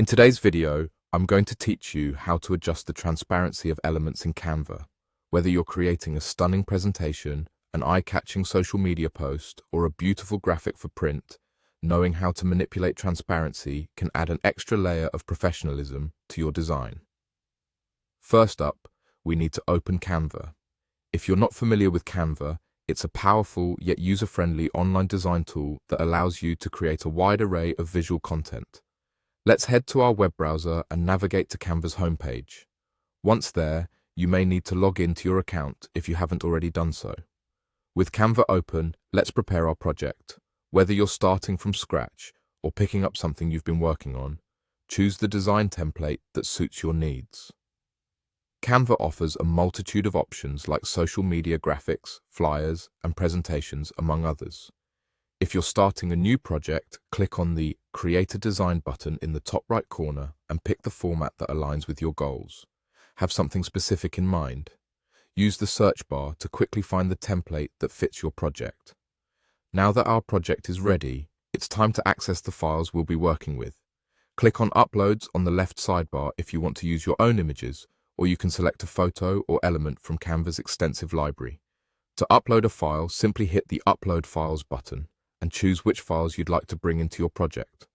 In today's video, I'm going to teach you how to adjust the transparency of elements in Canva. Whether you're creating a stunning presentation, an eye-catching social media post, or a beautiful graphic for print, knowing how to manipulate transparency can add an extra layer of professionalism to your design. First up, we need to open Canva. If you're not familiar with Canva, it's a powerful yet user-friendly online design tool that allows you to create a wide array of visual content. Let's head to our web browser and navigate to Canva's homepage. Once there, you may need to log into your account if you haven't already done so. With Canva open, let's prepare our project. Whether you're starting from scratch or picking up something you've been working on, choose the design template that suits your needs. Canva offers a multitude of options like social media graphics, flyers, and presentations, among others. If you're starting a new project, click on the Create a Design button in the top right corner and pick the format that aligns with your goals. Have something specific in mind. Use the search bar to quickly find the template that fits your project. Now that our project is ready, it's time to access the files we'll be working with. Click on Uploads on the left sidebar if you want to use your own images, or you can select a photo or element from Canva's extensive library. To upload a file, simply hit the Upload Files button and choose which files you'd like to bring into your project.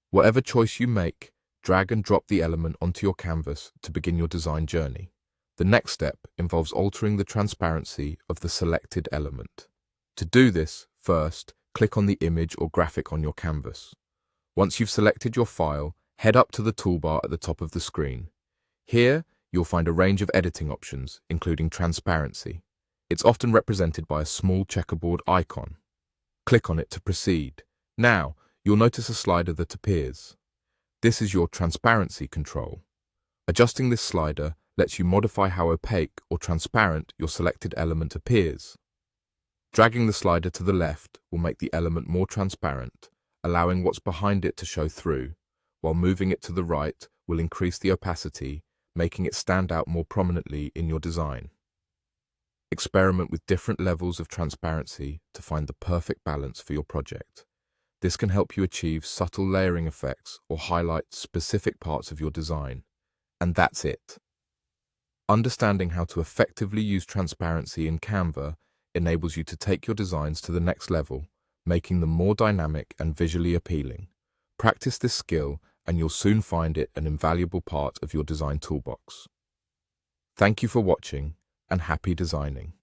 Whatever choice you make, drag and drop the element onto your canvas to begin your design journey. The next step involves altering the transparency of the selected element. To do this, first, click on the image or graphic on your canvas. Once you've selected your file, head up to the toolbar at the top of the screen. Here, you'll find a range of editing options, including transparency. It's often represented by a small checkerboard icon. Click on it to proceed. Now, you'll notice a slider that appears. This is your transparency control. Adjusting this slider lets you modify how opaque or transparent your selected element appears. Dragging the slider to the left will make the element more transparent, allowing what's behind it to show through, while moving it to the right will increase the opacity, making it stand out more prominently in your design. Experiment with different levels of transparency to find the perfect balance for your project. This can help you achieve subtle layering effects or highlight specific parts of your design. And that's it. Understanding how to effectively use transparency in Canva enables you to take your designs to the next level, making them more dynamic and visually appealing. Practice this skill and you'll soon find it an invaluable part of your design toolbox. Thank you for watching, and happy designing.